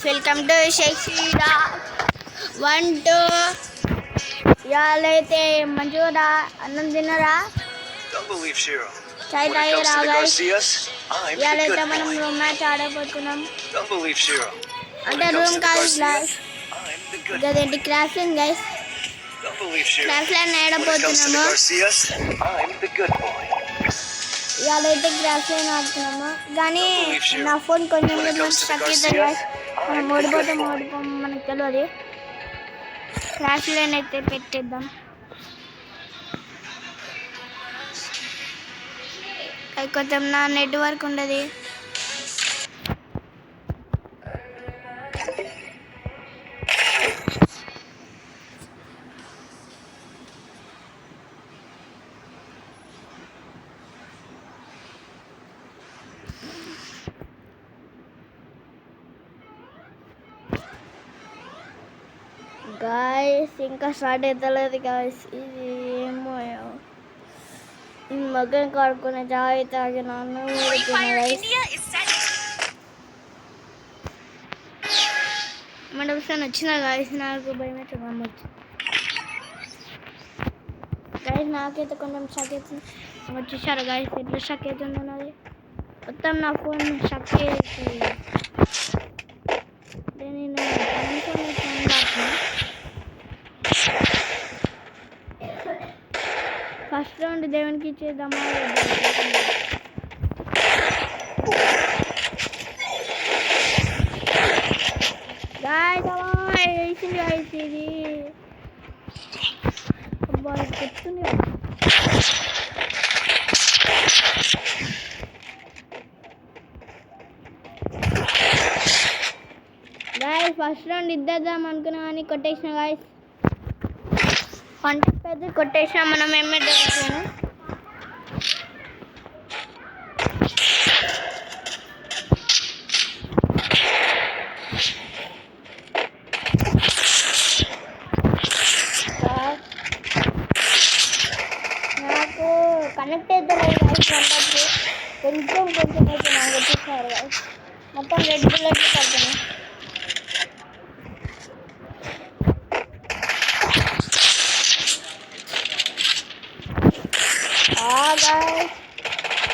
Welcome to Shakespeare 1 2 ఇయాలైతే మంచిగా అన్నం తిన్నరా? చాయ్ తాగిరా గైస్? ఇయాలైతే మనం రూమ్ మ్యాచ్ ఆడబోతున్నాం. అంటే రూమ్ కాదు క్లాస్, గదేంటి క్లాస్ గైస్. క్లాస్ లైన్ ఆడబోతున్నాము. ఇయాలైతే క్లాస్ లైన్ ఆడుతున్నాము కానీ నా ఫోన్ కొంచెం స్టక్ అవుతుంది గైస్. మనం ఓడిపోతాం మనకు తెలియదు. క్లాస్ లైన్ అయితే పెట్టేద్దాం. కొంచెం నా నెట్వర్క్ ఉండదు. గాయస్ ఇంకా స్టార్ట్ అవుతలేదు గాయస్. ఇది ఏమో మగ్గం కాడుకునే చాయ్ తాగిన అన్నం మన విషయాన్ని వచ్చిన గాయస్. నాకు భయం అయితే నమ్మచ్చు గాయస్. నాకైతే కొంచెం షక్ అవుతుంది. వచ్చేసారు గాయస్ ఎట్లా షక్ అవుతుంది అన్నది. మొత్తం నా ఫోన్ షక్ అవుతుంది. నేను ఫస్ట్ రౌండ్ దేవునికి ఇచ్చేద్దామా? వేసింది గాయస్. ఇది అబ్బా చెప్తుంది గాయస్. ఫస్ట్ రౌండ్ ఇద్దేద్దాం అనుకున్నా కానీ కొట్టేసిన గాయస్. పంట పెద్ద కొట్టేసాం మనం. ఏమేసాను నాకు కనెక్ట్ అయితే లేదు గాయస్. కొంచెం అయితే నాకు వచ్చేసారు గాయస్. మొత్తం రెడ్ బుల్లెట్లు పడుతున్నాయి.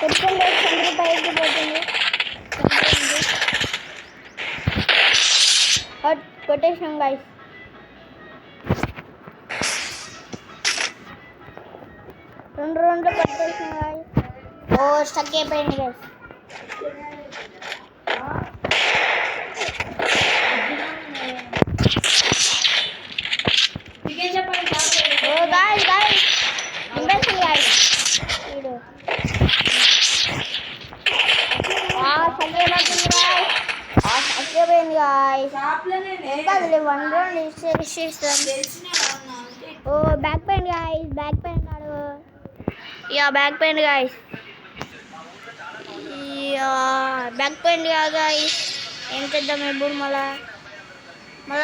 కొంచెం పైకి పోతుంది. కొట్టేసాం గాయస్. రెండు కొట్టేసాం గాయస్. ఓ స్టక్ అయిపోయింది గాయస్. ఓ గాయస్ ఇంప్రెషన్ గాయస్. సరిపోయింది గాయస్. ఇంకా 1 రౌండ్ ఇచ్చేస్తాం. ఓ back pain guys. Back pain అన్నాడు. Back pain guys. Back pain guys. ఏం చేద్దాం ఇప్పుడు? మళ్ళీ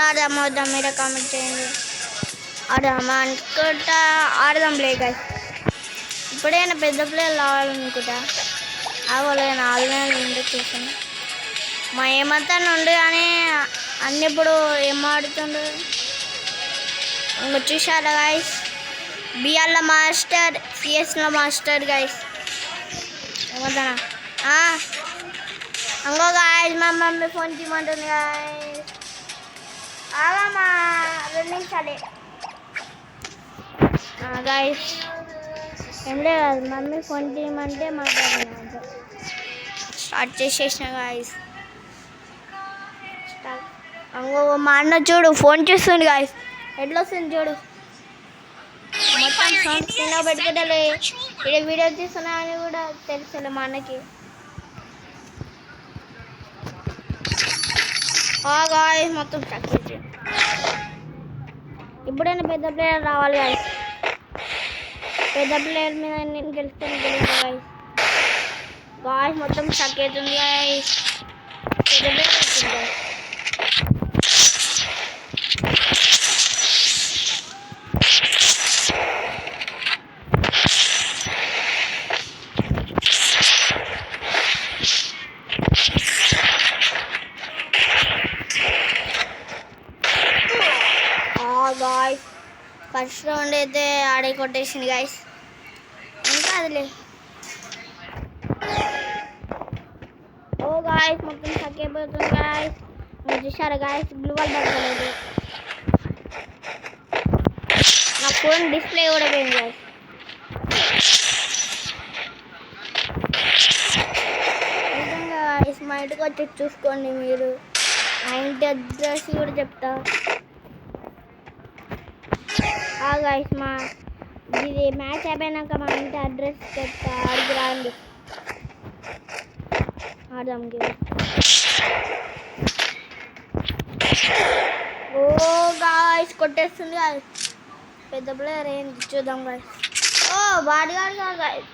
ఆడదాం. మీరే కామెంట్ చేయండి. ఆడదామా అనుకుంటా. ఆడదాం ప్లే గాయస్. ఇప్పుడైనా పెద్ద ప్లేయర్ రావాలనుకుంటా. అవ్వలేదు. ఆన్లైన్ ఉండి చూసాను. మా ఏమంతా ఉండు కానీ అన్ని ఇప్పుడు ఏం ఆడుతుండు ఇంకా చూసారా గాయస్. బిఆర్లో మాస్టర్, సిఎస్లో మాస్టర్ గాయస్. ఏమంటానా అంగో గాయస్. మా మమ్మీ ఫోన్ తీయమంటుంది గాయస్. ఆగమ్మా 2 నిమిషాలే గాయస్. ఏం లేదు, మమ్మీ ఫోన్ తీయమంటే మాట్లాడినా. స్టార్ట్ చేసేసిన గాయస్. అంగో మా అన్న చూడు ఫోన్ చూస్తుంది గాయస్. ఎట్లా వస్తుంది చూడు. మొత్తం సౌండ్ కింద పెట్టుకుంటలే. వీడియో తీస్తున్నా అని కూడా తెలుసులే మా అన్నకి. గాయస్ మొత్తం స్టక్. ఇప్పుడైనా పెద్ద ప్లేయర్ రావాలి గాయస్. పెద్ద ప్లేయర్ మీద నేను గెలుస్తాను గాయస్. గాయస్ మొత్తం స్టక్ అవుతుంది గాయస్. పెద్ద ప్లేయర్ వచ్చింది గాయస్. ఫస్ట్ రౌండ్ అయితే ఆడే కొట్టేసింది గాయస్. ఇంకా అదిలే. ఓ గాయస్ మొత్తం తగ్గిపోతుంది గాయస్. మీరు చూసారా గాయస్, గ్లూవాల్ పడలేదు. నా ఫోన్ డిస్ప్లే కూడా పోయింది గాయస్. నిజంగా గాయస్ మా ఇంటికి వచ్చి చూసుకోండి మీరు. మా ఇంటి అడ్రస్ కూడా చెప్తా. గాయస్ మా ఇది మ్యాచ్ అయిపోయినాక మా ఇంటి అడ్రస్ చెప్తా, అడిగి రాండి ఆడదాం గేమ్. ఓ గాయస్ కొట్టేస్తుంది గాయస్. పెద్ద ప్లేయర్ ఏంది చూద్దాం గాయస్. ఓ బాడీ గాడిగా గాయస్.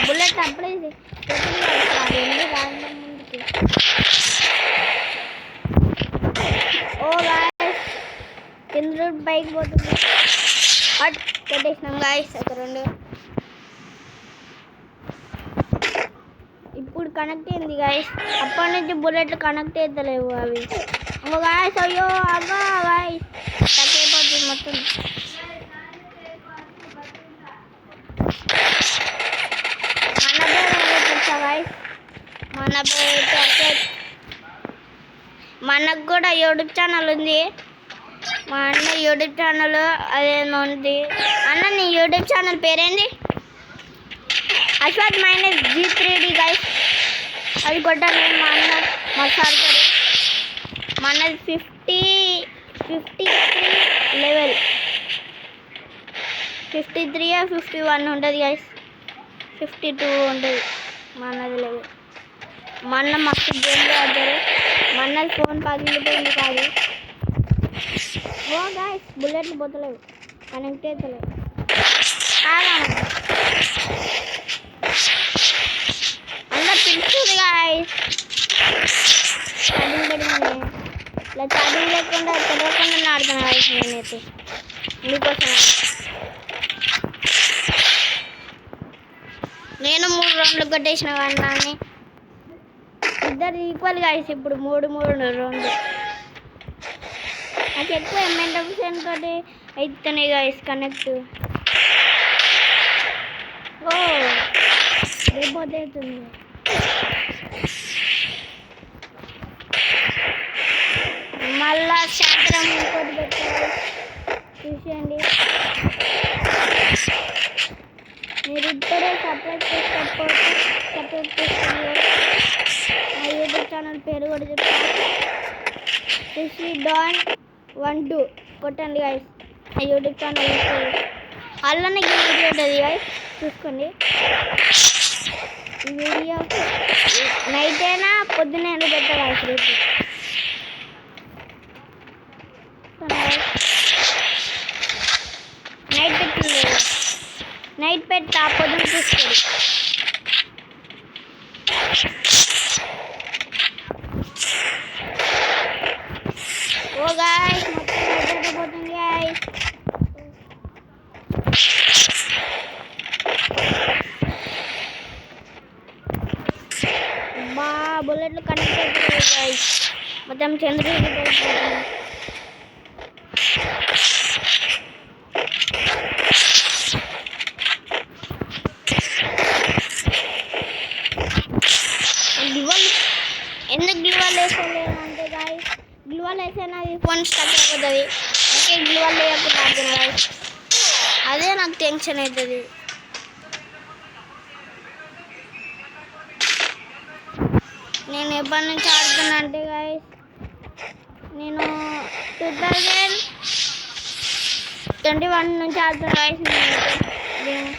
బుల్లెట్ అప్పుడే ముందుకి. ఓ గాయస్ కింద బైక్ పోతుంది. అట్ కొట్టేసినాం గాయస్ ఒక రెండు. ఇప్పుడు కనెక్ట్ అయింది గాయస్. అప్పటి నుంచి బుల్లెట్లు కనెక్ట్ అవుతలేవు అవి. ఇంకో గాయస్ అయ్యో అవ్వా గాయస్ తగ్గిపోతుంది మొత్తం. మనకు కూడా యూట్యూబ్ ఛానల్ ఉంది. మా అన్న యూట్యూబ్ ఛానల్ అదేమో ఉంది. అన్న నీ యూట్యూబ్ ఛానల్ పేరేంటి? Ashwath minus G3D guys. అది కొట్టాలి. మా అన్న మా సార్ గారు మన 53 లెవెల్ 53 51 ఉంటుంది గైస్. 52 ఉంటుంది మా అన్నది లెవెల్. మా అన్న మస్తు గేమ్లో ఆడతారు. మా అన్నది ఫోన్ పగిలిపోయింది కాదు. ఓ గాయస్ బుల్లెట్లు పోతలేవు, కనెక్ట్ అవుతలేవు. అందరు పిలుస్తుంది గాయస్. ఛార్జింగ్ పెట్టుకుని ఇలా ఛార్జింగ్ లేకుండా తెలియకుండా ఆడుతున్నాను గాయస్. నేనైతే మీకోసం నేను 3 రౌండ్లు కొట్టేసిన కానీ ఇద్దరు ఈక్వల్ గాయస్. ఇప్పుడు 3 రౌండ్లు. నాకు ఎక్కువ MN తోటి అయితేనే గాయస్ కనెక్ట్. ఓ రేపోతే అవుతుంది. మళ్ళా సాయంత్రం ఇంకోటి పెట్టాలి చూసేయండి. మీరు ఇద్దరే సపరేట్ చేసుకోకపోతే సపరేట్ చేసుకోండి. నా యూట్యూబ్ ఛానల్ పేరు కూడా చెప్తాను, Don12 కొట్టండి గాయస్. నా యూట్యూబ్ ఛానల్ అలానే వీడియో ఉంటుంది గాయస్, చూసుకోండి. ఈ వీడియో నైట్ అయినా పొద్దున్న పెట్టా గాయస్. రేపు నైట్ పెట్టింది, నైట్ పెట్టా పొద్దున్న చూసుకోండి. ఓ గాయస్ మొత్తం పోతుంది గాయస్. బా బుల్లెట్లు కనెక్ట్ అవుతుంది గాయస్. మొత్తం చంద్రుడికి పోతుంది. ఎందుకు గ్లూవాల్ వేసుకోలేదంటే గాయస్, గ్లూవాల్ వేసేనా ఫోన్ స్టక్ అయిపోతుంది. ఓకే గ్లూవాల్ వేయకుండా ఆడుతున్నా గాయస్. అదే నాకు టెన్షన్ అవుతుంది. నేను ఎప్పటి నుంచి ఆడుతున్నా అంటే గాయస్, నేను 2021 నుంచి ఆడుతున్నా గాయస్. నేను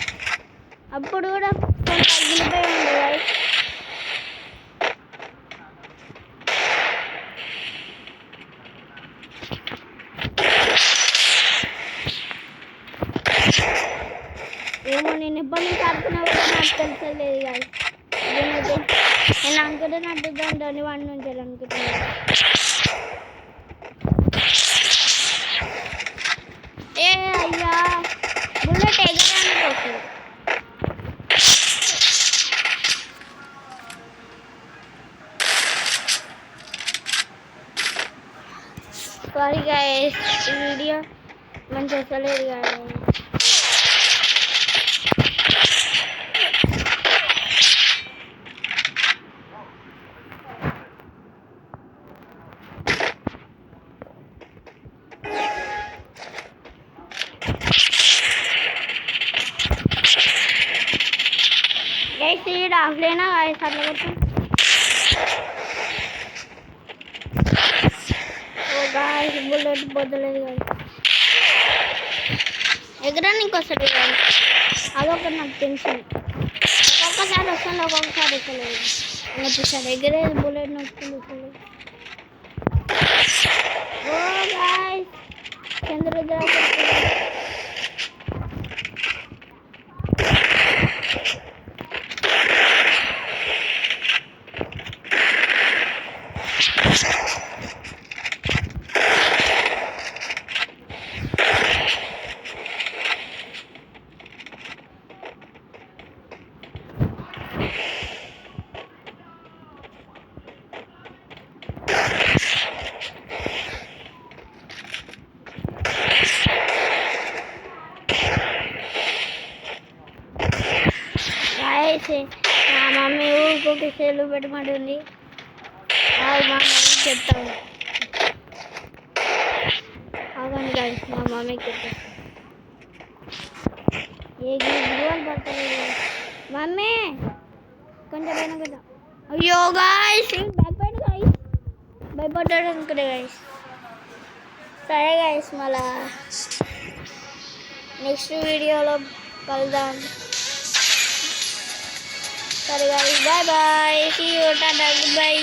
అప్పుడు కూడా ఫోన్ తగ్గిపోయి ఉంది గాయస్. ఏమో నేను ఎప్పటి నుంచి ఆడుతున్నా కూడా నాకు తెలిసలేదు గాయస్. నేను అనుకుంటున్నా 2021 నుంచి అనుకుంటున్నాను. బుల్లెట్ ఎగరానికి వస్తుంది. సారీ గైస్, ఈ వీడియో మంచి వస్తలేదు కానీ గైస్ ఈడ ఆఫ్లైనా గైస్ అట్లా కొట్టు. ఓ గాయస్ బుల్లెట్ పోతలేదు గైస్, ఎగరానికి వస్తుంది గైస్. అదొక నాకు టెన్షన్. ఒక్కొక్కసారి వస్తుంది, ఒక్కొక్కసారి వస్తలేదు. నొప్పిస్తాడు ఎగరేది బుల్లెట్ నొప్పులు. ఓ గాయస్ చంద్రుద్ర మా మమ్మీ ఊరికి సెల్లు పెట్టమంటుంది. మా మమ్మీకి చెప్తాను. అవును గైస్, మా మమ్మీకి చెప్తాను. ఏ గోల్ పడతలేదు మమ్మీ, కొంచెం పైన కదా. అయ్యో గైస్ భయపడు గైస్, భయపడ్డాడు అనుకుంటే గైస్. సరే గైస్, మళ్ళా నెక్స్ట్ వీడియోలో కలుద్దాం. సరే guys, bye bye, see you, Tata, goodbye.